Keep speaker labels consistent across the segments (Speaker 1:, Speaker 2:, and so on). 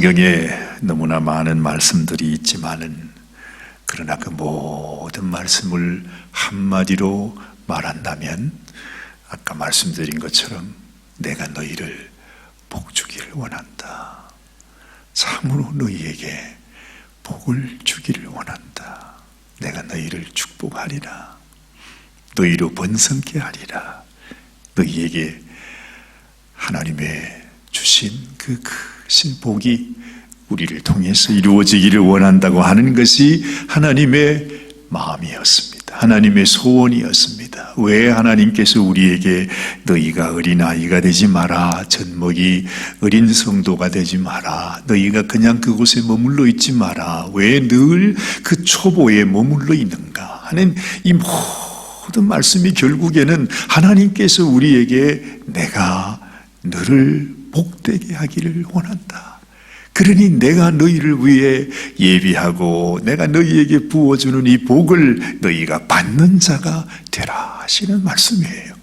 Speaker 1: 성경에 너무나 많은 말씀들이 있지만은 그러나 그 모든 말씀을 한마디로 말한다면 아까 말씀드린 것처럼 내가 너희를 복주기를 원한다. 참으로 너희에게 복을 주기를 원한다. 내가 너희를 축복하리라. 너희로 번성케 하리라. 너희에게 하나님의 주신 그 크신 복이 우리를 통해서 이루어지기를 원한다고 하는 것이 하나님의 마음이었습니다. 하나님의 소원이었습니다. 왜 하나님께서 우리에게 너희가 어린아이가 되지 마라, 젖먹이 어린 성도가 되지 마라, 너희가 그냥 그곳에 머물러 있지 마라, 왜 늘 그 초보에 머물러 있는가 하는 이 모든 말씀이 결국에는 하나님께서 우리에게 내가 너를 복되게 하기를 원한다. 그러니 내가 너희를 위해 예비하고 내가 너희에게 부어주는 이 복을 너희가 받는 자가 되라 하시는 말씀이에요.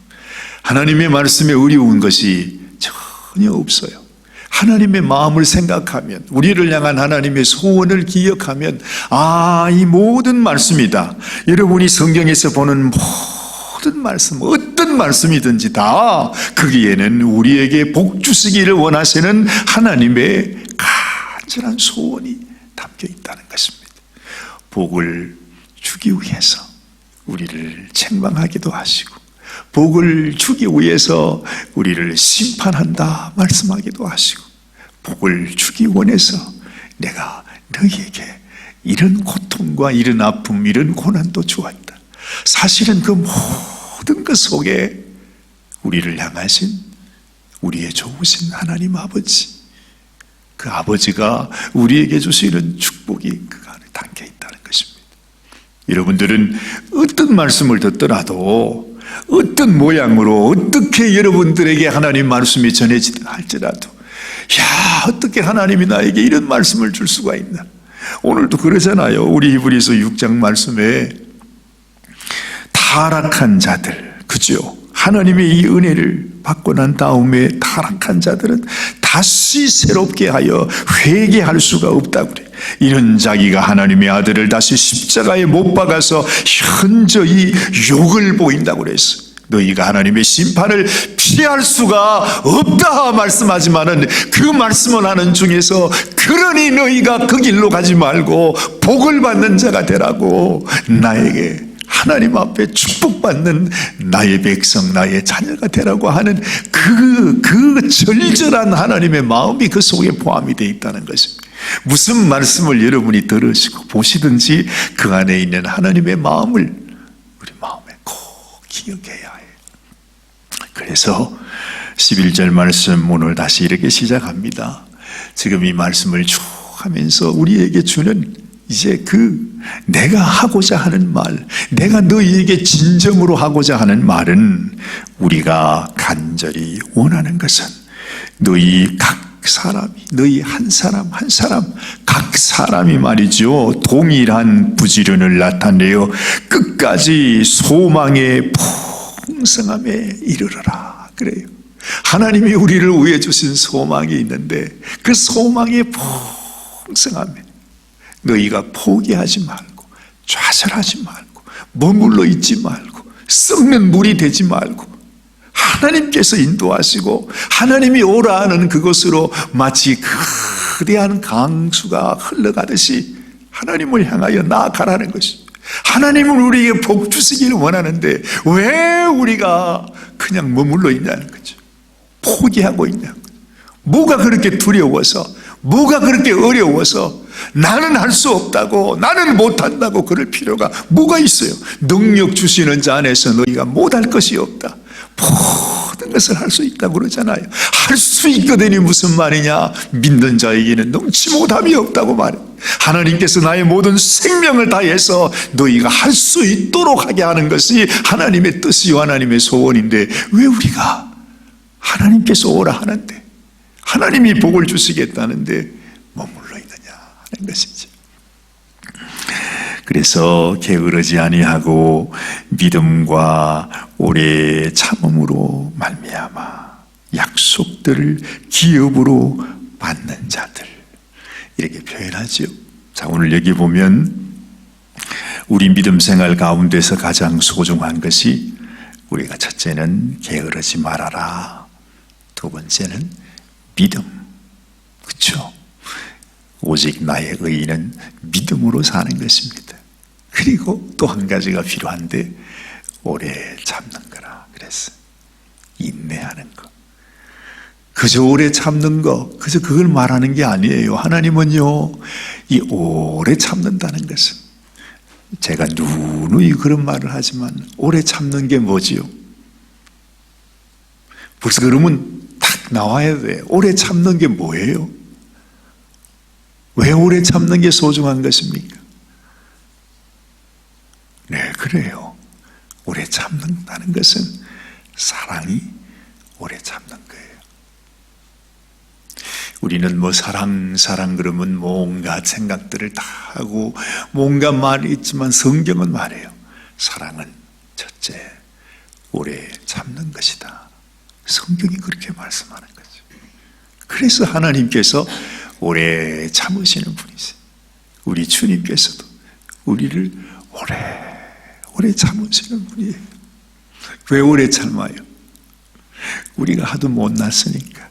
Speaker 1: 하나님의 말씀에 어려운 것이 전혀 없어요. 하나님의 마음을 생각하면, 우리를 향한 하나님의 소원을 기억하면 이 모든 말씀이다. 여러분이 성경에서 보는 모든 말씀, 어떤 말씀이든지 다 거기에는 우리에게 복 주시기를 원하시는 하나님의 간절한 소원이 담겨 있다는 것입니다. 복을 주기 위해서 우리를 책망하기도 하시고, 복을 주기 위해서 우리를 심판한다 말씀하기도 하시고, 복을 주기 원해서 내가 너희에게 이런 고통과 이런 아픔, 이런 고난도 주었다. 사실은 그 모든 것 속에 우리를 향하신 우리의 좋으신 하나님 아버지, 그 아버지가 우리에게 주시는 축복이 그 안에 담겨 있다는 것입니다. 여러분들은 어떤 말씀을 듣더라도, 어떤 모양으로 어떻게 여러분들에게 하나님 말씀이 전해지든 할지라도, 어떻게 하나님이 나에게 이런 말씀을 줄 수가 있나? 오늘도 그러잖아요. 우리 히브리서 6장 말씀에 타락한 자들, 그죠? 하나님의 이 은혜를 받고 난 다음에 타락한 자들은 다시 새롭게 하여 회개할 수가 없다고 그래. 이런 자기가 하나님의 아들을 다시 십자가에 못 박아서 현저히 욕을 보인다고 그랬어. 너희가 하나님의 심판을 피할 수가 없다 말씀하지만은 그 말씀을 하는 중에서 그러니 너희가 그 길로 가지 말고 복을 받는 자가 되라고, 나에게 하나님 앞에 축복받는 나의 백성, 나의 자녀가 되라고 하는 그 절절한 하나님의 마음이 그 속에 포함이 되어 있다는 것입니다. 무슨 말씀을 여러분이 들으시고 보시든지 그 안에 있는 하나님의 마음을 우리 마음에 꼭 기억해야 해요. 그래서 11절 말씀 오늘 다시 이렇게 시작합니다. 지금 이 말씀을 쭉 하면서 우리에게 주는 이제 내가 하고자 하는 말, 내가 너희에게 진정으로 하고자 하는 말은, 우리가 간절히 원하는 것은 너희 각 사람이, 너희 한 사람 한 사람, 각 사람이 말이죠, 동일한 부지런을 나타내어 끝까지 소망의 풍성함에 이르러라 그래요. 하나님이 우리를 위해 주신 소망이 있는데 그 소망의 풍성함에 너희가 포기하지 말고, 좌절하지 말고, 머물러 있지 말고, 썩는 물이 되지 말고, 하나님께서 인도하시고 하나님이 오라 하는 그곳으로 마치 거대한 강수가 흘러가듯이 하나님을 향하여 나아가라는 것입니다. 하나님은 우리에게 복 주시기를 원하는데 왜 우리가 그냥 머물러 있냐는 거죠. 포기하고 있냐는 거죠. 뭐가 그렇게 두려워서, 뭐가 그렇게 어려워서 나는 할 수 없다고, 나는 못한다고 그럴 필요가 뭐가 있어요? 능력 주시는 자 안에서 너희가 못할 것이 없다. 모든 것을 할 수 있다고 그러잖아요. 할 수 있거든이 무슨 말이냐? 믿는 자에게는 넘치 못함이 없다고 말해. 하나님께서 나의 모든 생명을 다해서 너희가 할 수 있도록 하게 하는 것이 하나님의 뜻이요 하나님의 소원인데 왜 우리가 하나님께서 오라 하는데, 하나님이 복을 주시겠다는데 머물러 있느냐 하는 것이죠. 그래서 게으르지 아니하고 믿음과 오래 참음으로 말미암아 약속들을 기업으로 받는 자들, 표현하죠. 자, 오늘 여기 보면 우리 믿음 생활 가운데서 가장 소중한 것이 우리가 첫째는 게으르지 말아라. 두 번째는 믿음. 그렇죠? 오직 나의 의의는 믿음으로 사는 것입니다. 그리고 또 한 가지가 필요한데 오래 참는 거라 그랬어요. 인내하는 거. 그저 오래 참는 거, 그저 그걸 말하는 게 아니에요. 하나님은요, 이 오래 참는다는 것은, 제가 누누이 그런 말을 하지만 오래 참는 게 뭐지요? 벌써 그러면 딱 나와야 돼요. 오래 참는 게 뭐예요? 왜 오래 참는 게 소중한 것입니까? 네, 그래요. 오래 참는다는 것은 사랑이 오래 참는 거예요. 우리는 뭐 사랑 그러면 뭔가 생각들을 다 하고 뭔가 말이 있지만 성경은 말해요. 사랑은 첫째, 오래 참는 것이다. 성경이 그렇게 말씀하는 거죠. 그래서 하나님께서 오래 참으시는 분이세요. 우리 주님께서도 우리를 오래 참으시는 분이에요. 왜 오래 참아요? 우리가 하도 못났으니까.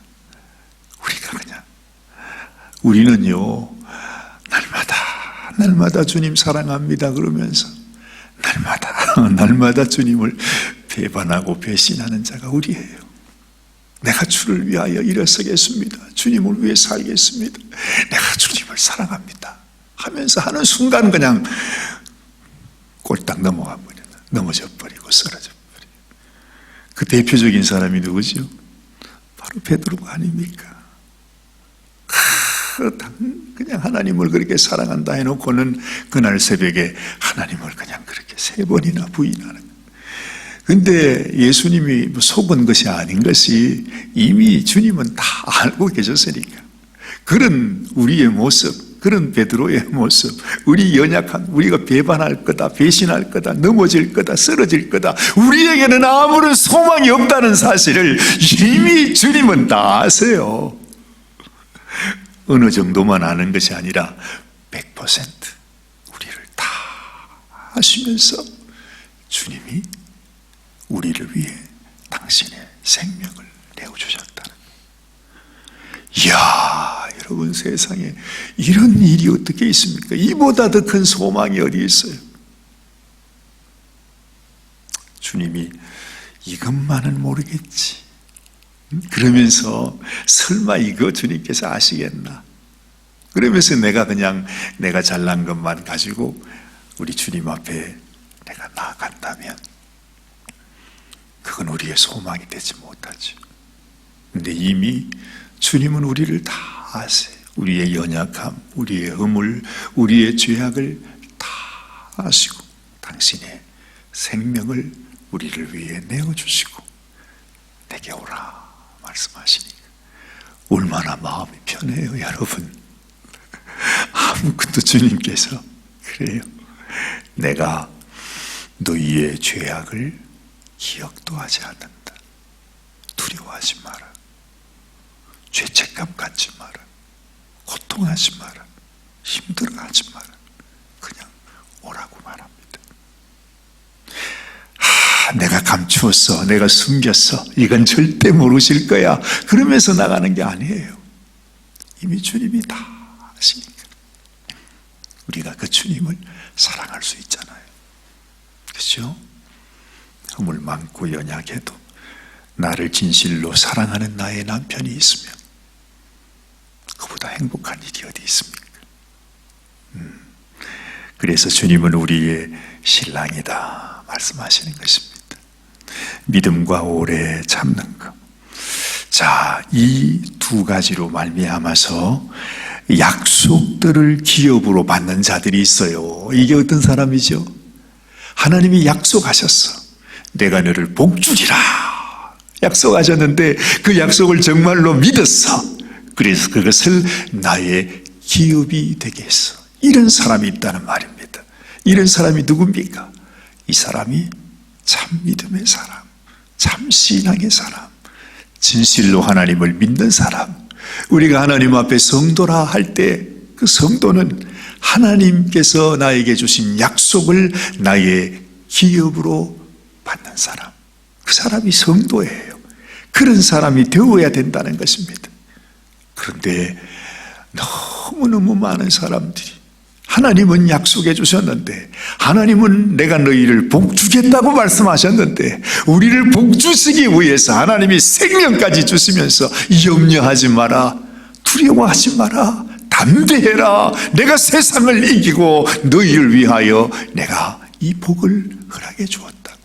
Speaker 1: 우리는요, 날마다 주님 사랑합니다 그러면서 날마다 주님을 배반하고 배신하는 자가 우리예요. 내가 주를 위하여 일어서겠습니다. 주님을 위해 살겠습니다. 내가 주님을 사랑합니다 하면서 하는 순간 그냥 꼴딱 넘어져 버리고 쓰러져 버리고. 그 대표적인 사람이 누구죠? 바로 베드로가 아닙니까? 그냥 하나님을 그렇게 사랑한다 해놓고는 그날 새벽에 하나님을 그냥 그렇게 3번이나 부인하는. 근데 예수님이 속은 것이 아닌 것이 이미 주님은 다 알고 계셨으니까. 그런 우리의 모습, 그런 베드로의 모습, 우리 연약한, 우리가 배반할 거다, 배신할 거다, 넘어질 거다, 쓰러질 거다, 우리에게는 아무런 소망이 없다는 사실을 이미 주님은 다 아세요. 어느 정도만 아는 것이 아니라 100% 우리를 다 아시면서 주님이 우리를 위해 당신의 생명을 내어주셨다는. 이야, 여러분, 세상에 이런 일이 어떻게 있습니까? 이보다 더 큰 소망이 어디 있어요? 주님이 이것만은 모르겠지 그러면서 설마 이거 주님께서 아시겠나? 그러면서 내가 잘난 것만 가지고 우리 주님 앞에 내가 나아간다면 그건 우리의 소망이 되지 못하죠. 근데 이미 주님은 우리를 다 아세요. 우리의 연약함, 우리의 허물, 우리의 죄악을 다 아시고 당신의 생명을 우리를 위해 내어주시고 내게 오라 말씀하시니까 얼마나 마음이 편해요, 여러분. 아무것도 주님께서 그래요. 내가 너희의 죄악을 기억도 하지 않는다. 두려워하지 마라. 죄책감 갖지 마라. 고통하지 마라. 힘들어하지 마라. 그냥 오라고 말합니다. 내가 감추었어, 내가 숨겼어, 이건 절대 모르실 거야 그러면서 나가는 게 아니에요. 이미 주님이 다 아시니까 우리가 그 주님을 사랑할 수 있잖아요. 그렇죠? 허물 많고 연약해도 나를 진실로 사랑하는 나의 남편이 있으면 그보다 행복한 일이 어디 있습니까? 그래서 주님은 우리의 신랑이다 말씀하시는 것입니다. 믿음과 오래 참는 것. 자, 이 두 가지로 말미암아서 약속들을 기업으로 받는 자들이 있어요. 이게 어떤 사람이죠? 하나님이 약속하셨어. 내가 너를 복주리라 약속하셨는데 그 약속을 정말로 믿었어. 그래서 그것을 나의 기업이 되게 했어. 이런 사람이 있다는 말입니다. 이런 사람이 누굽니까? 이 사람이 참 믿음의 사람, 참 신앙의 사람, 진실로 하나님을 믿는 사람. 우리가 하나님 앞에 성도라 할 때 그 성도는 하나님께서 나에게 주신 약속을 나의 기업으로 받는 사람, 그 사람이 성도예요. 그런 사람이 되어야 된다는 것입니다. 그런데 너무너무 많은 사람들이 하나님은 약속해 주셨는데, 하나님은 내가 너희를 복 주겠다고 말씀하셨는데, 우리를 복 주시기 위해서 하나님이 생명까지 주시면서 염려하지 마라, 두려워하지 마라, 담대해라, 내가 세상을 이기고 너희를 위하여 내가 이 복을 허락해 주었다고.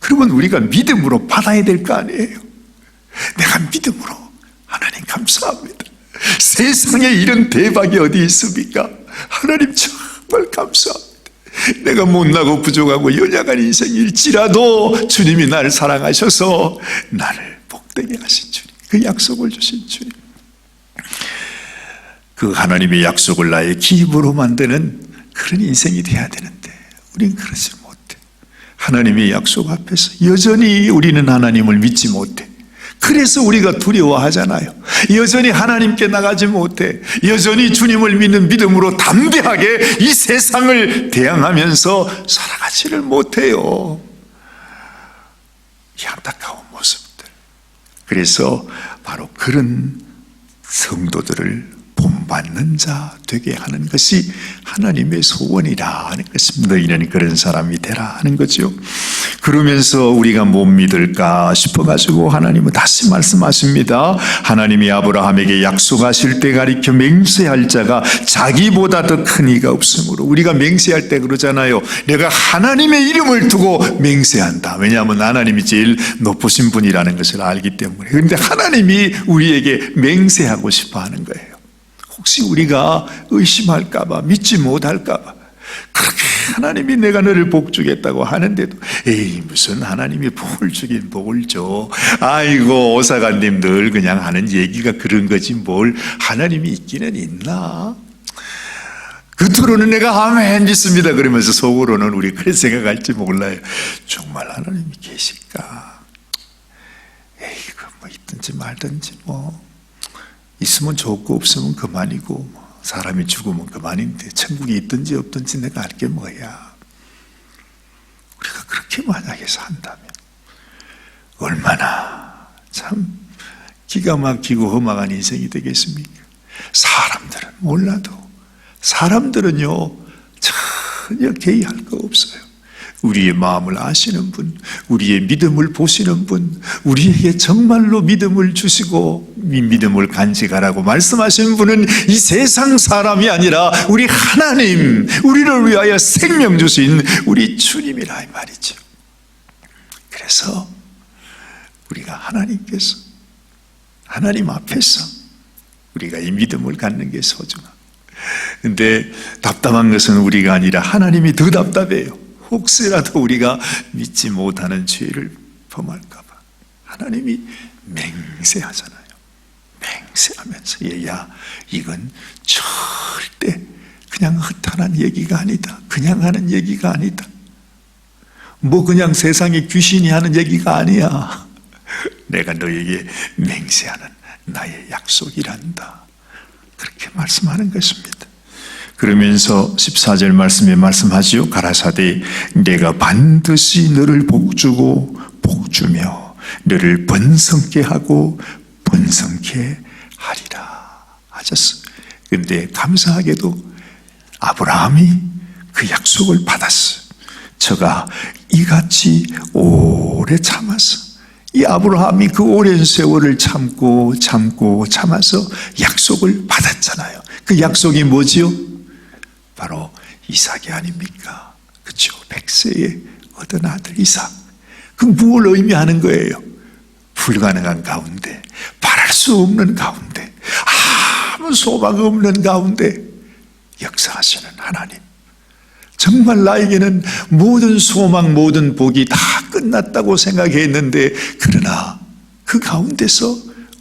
Speaker 1: 그러면 우리가 믿음으로 받아야 될 거 아니에요. 내가 믿음으로, 하나님 감사합니다, 세상에 이런 대박이 어디 있습니까? 하나님 정말 감사합니다. 내가 못나고 부족하고 연약한 인생일지라도 주님이 나를 사랑하셔서 나를 복되게 하신 주님, 그 약속을 주신 주님, 그 하나님의 약속을 나의 기입으로 만드는 그런 인생이 돼야 되는데 우리는 그러지 못해. 하나님의 약속 앞에서 여전히 우리는 하나님을 믿지 못해. 그래서 우리가 두려워하잖아요. 여전히 하나님께 나가지 못해. 여전히 주님을 믿는 믿음으로 담대하게 이 세상을 대항하면서 살아가지를 못해요. 이 안타까운 모습들. 그래서 바로 그런 성도들을 본받는 자 되게 하는 것이 하나님의 소원이라 하는 것입니다. 너희는 그런 사람이 되라 하는 거죠. 그러면서 우리가 못 믿을까 싶어가지고 하나님은 다시 말씀하십니다. 하나님이 아브라함에게 약속하실 때 가리켜 맹세할 자가 자기보다 더 큰 이가 없으므로. 우리가 맹세할 때 그러잖아요. 내가 하나님의 이름을 두고 맹세한다. 왜냐하면 하나님이 제일 높으신 분이라는 것을 알기 때문에. 그런데 하나님이 우리에게 맹세하고 싶어 하는 거예요. 혹시 우리가 의심할까봐, 믿지 못할까봐, 그렇게 하나님이 내가 너를 복 주겠다고 하는데도, 에이, 무슨 하나님이 복을 주긴 복을 줘. 아이고, 오사관님 늘 그냥 하는 얘기가 그런 거지 뭘 하나님이 있기는 있나? 겉으로는 내가 아멘 믿습니다 그러면서 속으로는 우리 그런 생각할지 몰라요. 정말 하나님이 계실까? 에이, 그 뭐 있든지 말든지 뭐 있으면 좋고 없으면 그만이고, 사람이 죽으면 그만인데 천국이 있든지 없든지 내가 알게 뭐야. 우리가 그렇게 만약에 산다면 얼마나 참 기가 막히고 험악한 인생이 되겠습니까? 사람들은 몰라도, 사람들은요 전혀 개의할 거 없어요. 우리의 마음을 아시는 분, 우리의 믿음을 보시는 분, 우리에게 정말로 믿음을 주시고 믿음을 간직하라고 말씀하신 분은 이 세상 사람이 아니라 우리 하나님, 우리를 위하여 생명 주신 우리 주님이라 이 말이죠. 그래서 우리가 하나님께서, 하나님 앞에서 우리가 이 믿음을 갖는 게 소중합니다. 그런데 답답한 것은 우리가 아니라 하나님이 더 답답해요. 혹시라도 우리가 믿지 못하는 죄를 범할까 봐 하나님이 맹세하잖아요. 맹세하면서 얘야, 이건 절대 그냥 허탄한 얘기가 아니다. 그냥 하는 얘기가 아니다. 뭐 그냥 세상에 귀신이 하는 얘기가 아니야. 내가 너에게 맹세하는 나의 약속이란다. 그렇게 말씀하는 것입니다. 그러면서 14절 말씀에 말씀하지요. 가라사대 내가 반드시 너를 복주고 복주며 너를 번성케 하고 번성케 하리라 하셨어요. 그런데 감사하게도 아브라함이 그 약속을 받았어요. 저가 이같이 오래 참았어. 이 아브라함이 그 오랜 세월을 참고 참아서 약속을 받았잖아요. 그 약속이 뭐지요? 바로 이삭이 아닙니까? 그렇죠? 100세에 얻은 아들 이삭. 그 무엇을 의미하는 거예요? 불가능한 가운데, 바랄 수 없는 가운데, 아무 소망 없는 가운데 역사하시는 하나님. 정말 나에게는 모든 소망, 모든 복이 다 끝났다고 생각했는데, 그러나 그 가운데서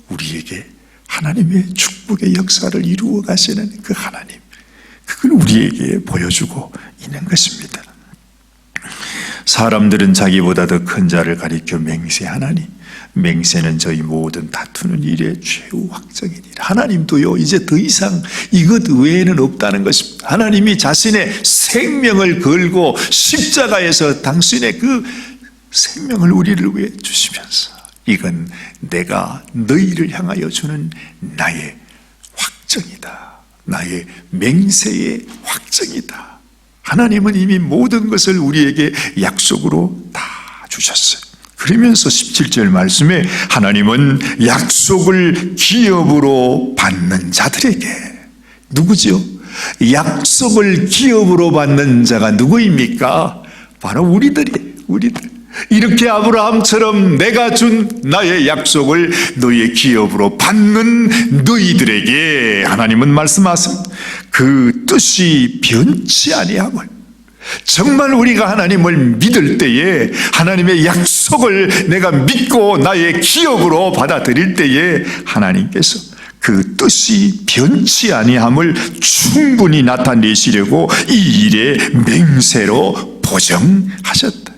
Speaker 1: 우리에게 하나님의 축복의 역사를 이루어 가시는 그 하나님, 그걸 우리에게 보여주고 있는 것입니다. 사람들은 자기보다 더 큰 자를 가리켜 맹세하나니 맹세는 저희 모든 다투는 일의 최후 확정이니라. 하나님도요, 이제 더 이상 이것 외에는 없다는 것입니다. 하나님이 자신의 생명을 걸고 십자가에서 당신의 그 생명을 우리를 위해 주시면서 이건 내가 너희를 향하여 주는 나의 확정이다. 나의 맹세의 확정이다. 하나님은 이미 모든 것을 우리에게 약속으로 다 주셨어요. 그러면서 17절 말씀에 하나님은 약속을 기업으로 받는 자들에게, 누구죠? 약속을 기업으로 받는 자가 누구입니까? 바로 우리들. 이렇게 아브라함처럼 내가 준 나의 약속을 너의 기업으로 받는 너희들에게 하나님은 말씀하십니다. 그 뜻이 변치 아니함을, 정말 우리가 하나님을 믿을 때에, 하나님의 약속을 내가 믿고 나의 기업으로 받아들일 때에 하나님께서 그 뜻이 변치 아니함을 충분히 나타내시려고 이 일에 맹세로 보정하셨다.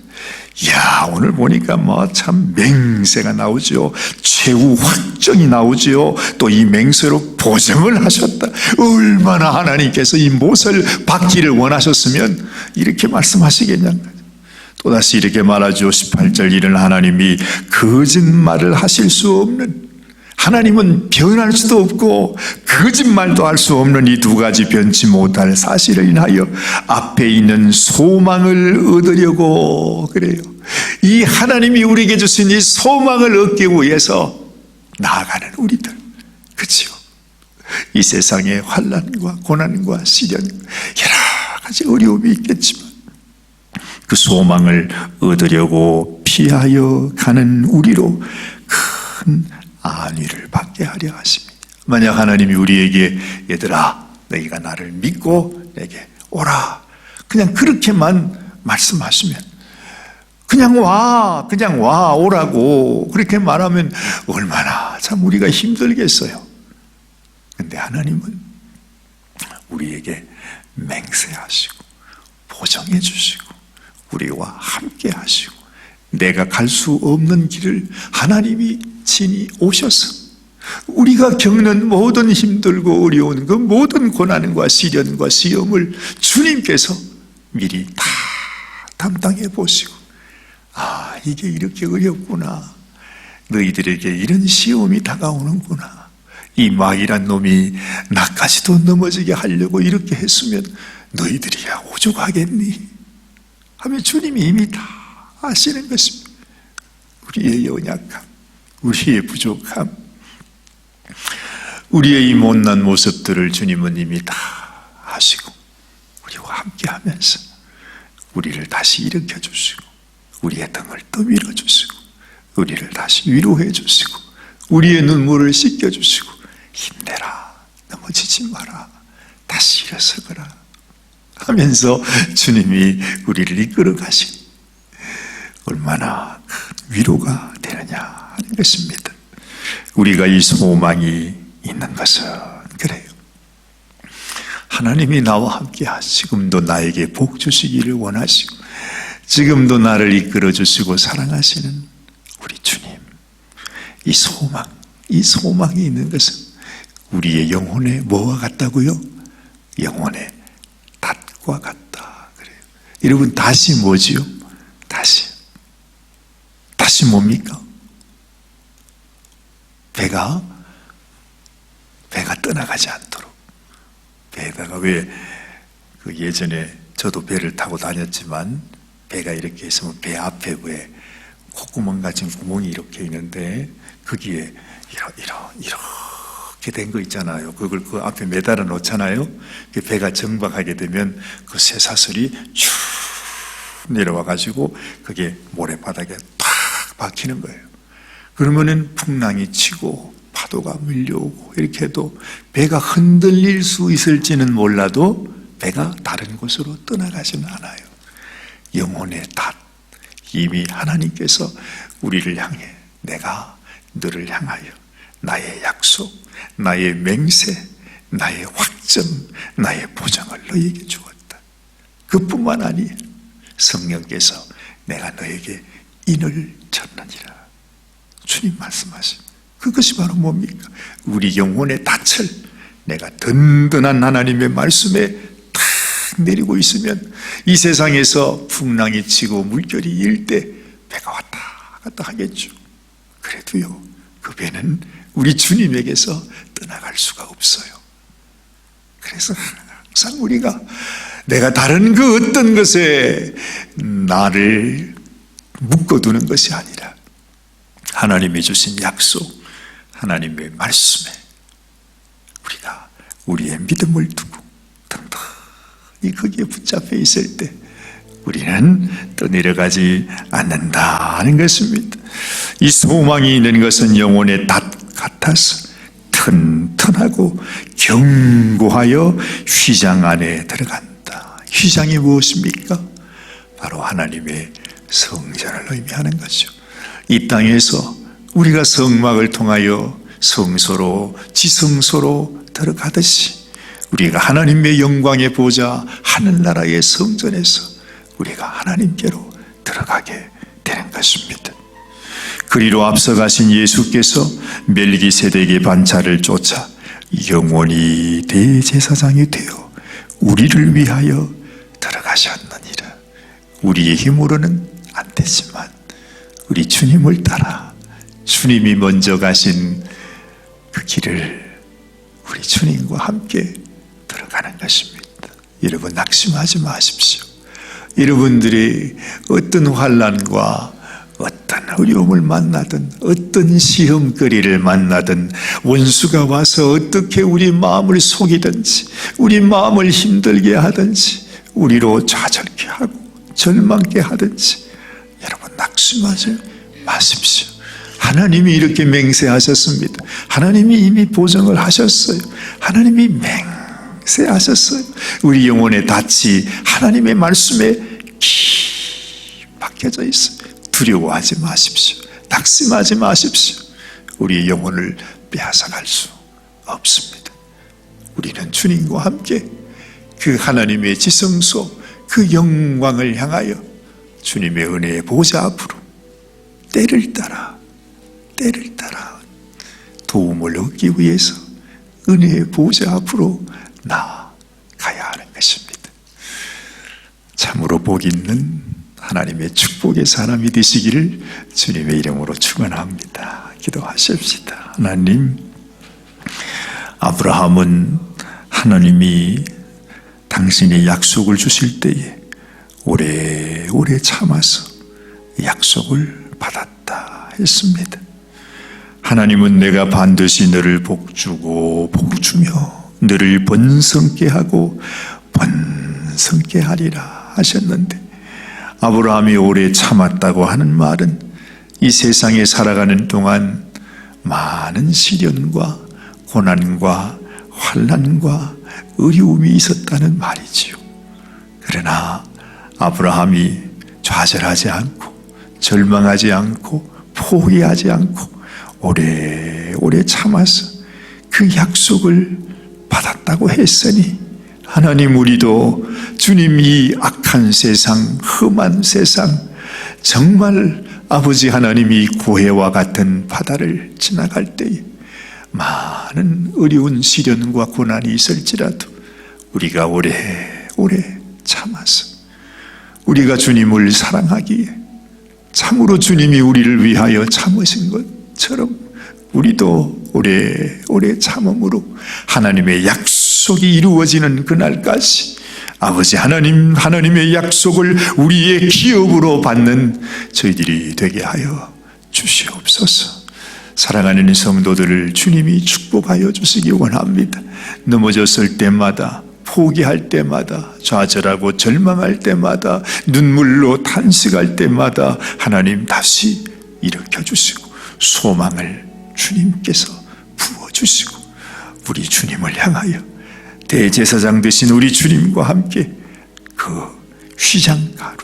Speaker 1: 야, 오늘 보니까 참 맹세가 나오죠. 최후 확정이 나오죠. 또 이 맹세로 보증을 하셨다. 얼마나 하나님께서 이 못을 받기를 원하셨으면 이렇게 말씀하시겠냐. 또다시 이렇게 말하죠. 18절, 이는 하나님이 거짓말을 하실 수 없는, 하나님은 변할 수도 없고 거짓말도 할 수 없는 이 두 가지 변치 못할 사실을 인하여 앞에 있는 소망을 얻으려고 그래요. 이 하나님이 우리에게 주신 이 소망을 얻기 위해서 나아가는 우리들, 그렇죠? 이 세상의 환난과 고난과 시련, 여러 가지 어려움이 있겠지만 그 소망을 얻으려고 피하여 가는 우리로 큰 안위를 받게 하려 하십니다. 만약 하나님이 우리에게 얘들아 너희가 나를 믿고 내게 오라, 그냥 그렇게만 말씀하시면, 그냥 와 오라고 그렇게 말하면 얼마나 참 우리가 힘들겠어요. 근데 하나님은 우리에게 맹세하시고 보정해 주시고 우리와 함께 하시고, 내가 갈 수 없는 길을 하나님이 친히 오셔서 우리가 겪는 모든 힘들고 어려운 그 모든 고난과 시련과 시험을 주님께서 미리 다 담당해 보시고, 아, 이게 이렇게 어렵구나, 너희들에게 이런 시험이 다가오는구나, 이 마귀란 놈이 나까지도 넘어지게 하려고 이렇게 했으면 너희들이야 오죽하겠니 하며 주님이 이미 다 아시는 것입니다. 우리의 연약함, 우리의 부족함, 우리의 이 못난 모습들을 주님은 이미 다 아시고 우리와 함께 하면서 우리를 다시 일으켜 주시고 우리의 등을 떠밀어 주시고 우리를 다시 위로해 주시고 우리의 눈물을 씻겨 주시고, 힘내라, 넘어지지 마라, 다시 일어서거라 하면서 주님이 우리를 이끌어 가신, 얼마나 큰 위로가 되느냐 하는 것입니다. 우리가 이 소망이 있는 것은 그래요. 하나님이 나와 함께 지금도 나에게 복 주시기를 원하시고 지금도 나를 이끌어 주시고 사랑하시는 우리 주님, 이 소망이 있는 것은 우리의 영혼의 뭐와 같다고요? 영혼의 닷과 같다 그래요. 여러분, 다시 뭐지요? 다시 뭡니까? 배가 떠나가지 않도록. 배에다가 왜 그 예전에 저도 배를 타고 다녔지만 배가 이렇게 있으면 배 앞에 왜 콧구멍 같은 구멍이 이렇게 있는데 거기에 이렇게 된 거 있잖아요. 그걸 그 앞에 매달아 놓잖아요. 그 배가 정박하게 되면 그 쇠사슬이 쭉 내려와 가지고 그게 모래바닥에 탁 박히는 거예요. 그러면은 풍랑이 치고 파도가 밀려오고 이렇게 해도 배가 흔들릴 수 있을지는 몰라도 배가 다른 곳으로 떠나가지는 않아요. 영혼의 닷, 이미 하나님께서 우리를 향해 내가 너를 향하여 나의 약속, 나의 맹세, 나의 확정, 나의 보장을 너에게 주었다. 그뿐만 아니에요. 성령께서 내가 너에게 인을 쳤느니라. 주님 말씀하신 그것이 바로 뭡니까? 우리 영혼의 닻을 내가 든든한 하나님의 말씀에 탁 내리고 있으면 이 세상에서 풍랑이 치고 물결이 일 때 배가 왔다 갔다 하겠죠. 그래도요, 그 배는 우리 주님에게서 떠나갈 수가 없어요. 그래서 항상 우리가 내가 다른 그 어떤 것에 나를 묶어두는 것이 아니라 하나님이 주신 약속, 하나님의 말씀에 우리가 우리의 믿음을 두고 든든히 거기에 붙잡혀 있을 때 우리는 떠내려가지 않는다는 것입니다. 이 소망이 있는 것은 영혼의 닷 같아서 튼튼하고 견고하여 휘장 안에 들어간다. 휘장이 무엇입니까? 바로 하나님의 성전을 의미하는 거죠. 이 땅에서 우리가 성막을 통하여 성소로 지성소로 들어가듯이 우리가 하나님의 영광의 보좌 하늘나라의 성전에서 우리가 하나님께로 들어가게 되는 것입니다. 그리로 앞서가신 예수께서 멜기세덱의 반차를 쫓아 영원히 대제사장이 되어 우리를 위하여 들어가셨느니라. 우리의 힘으로는 안 되지만 우리 주님을 따라 주님이 먼저 가신 그 길을 우리 주님과 함께 들어가는 것입니다. 여러분, 낙심하지 마십시오. 여러분들이 어떤 환난과 어떤 어려움을 만나든 어떤 시험거리를 만나든 원수가 와서 어떻게 우리 마음을 속이든지 우리 마음을 힘들게 하든지 우리로 좌절케 하고 절망케 하든지 여러분, 낙심하지 마십시오. 하나님이 이렇게 맹세하셨습니다. 하나님이 이미 보증을 하셨어요. 하나님이 맹세하셨어요. 우리 영혼의 닻이 하나님의 말씀에 깊이 박혀져 있어요. 두려워하지 마십시오. 낙심하지 마십시오. 우리의 영혼을 빼앗아갈 수 없습니다. 우리는 주님과 함께 그 하나님의 지성소, 그 영광을 향하여 주님의 은혜의 보좌 앞으로 때를 따라 도움을 얻기 위해서 은혜의 보좌 앞으로 나아가야 하는 것입니다. 참으로 복 있는 하나님의 축복의 사람이 되시기를 주님의 이름으로 축원합니다. 기도하십시다. 하나님, 아브라함은 하나님이 당신의 약속을 주실 때에 오래오래 참아서 약속을 받았다 했습니다. 하나님은 내가 반드시 너를 복주고 복주며 너를 번성케 하고 번성케 하리라 하셨는데, 아브라함이 오래 참았다고 하는 말은 이 세상에 살아가는 동안 많은 시련과 고난과 환난과 어려움이 있었다는 말이지요. 그러나 아브라함이 좌절하지 않고 절망하지 않고 포기하지 않고 오래오래 참아서 그 약속을 받았다고 했으니, 하나님, 우리도 주님 이 악한 세상, 험한 세상, 정말 아버지 하나님이 고해와 같은 바다를 지나갈 때에 많은 어려운 시련과 고난이 있을지라도 우리가 오래오래 참아서 우리가 주님을 사랑하기에 참으로 주님이 우리를 위하여 참으신 것처럼 우리도 오래오래 참음으로 하나님의 약속이 이루어지는 그날까지 아버지 하나님의 약속을 우리의 기업으로 받는 저희들이 되게 하여 주시옵소서. 사랑하는 성도들을 주님이 축복하여 주시기 원합니다. 넘어졌을 때마다, 포기할 때마다, 좌절하고 절망할 때마다, 눈물로 탄식할 때마다 하나님 다시 일으켜주시고 소망을 주님께서 부어주시고 우리 주님을 향하여 대제사장 되신 우리 주님과 함께 그 휘장가로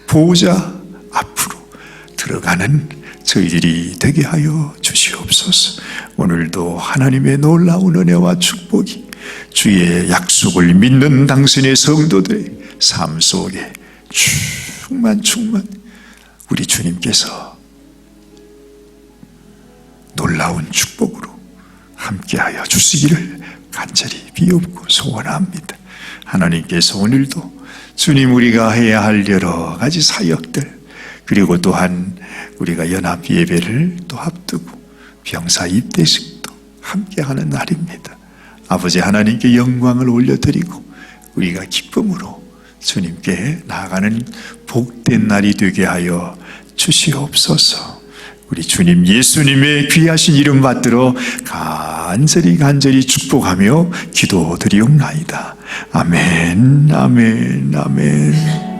Speaker 1: 보좌 앞으로 들어가는 저희들이 되게 하여 주시옵소서. 오늘도 하나님의 놀라운 은혜와 축복이 주의 약속을 믿는 당신의 성도들의 삶 속에 충만 우리 주님께서 놀라운 축복으로 함께하여 주시기를 간절히 비옵고 소원합니다. 하나님께서 오늘도 주님, 우리가 해야 할 여러 가지 사역들, 그리고 또한 우리가 연합 예배를 또 앞두고 병사 입대식도 함께하는 날입니다. 아버지 하나님께 영광을 올려드리고 우리가 기쁨으로 주님께 나아가는 복된 날이 되게 하여 주시옵소서. 우리 주님 예수님의 귀하신 이름 받들어 간절히 축복하며 기도드리옵나이다. 아멘, 아멘, 아멘.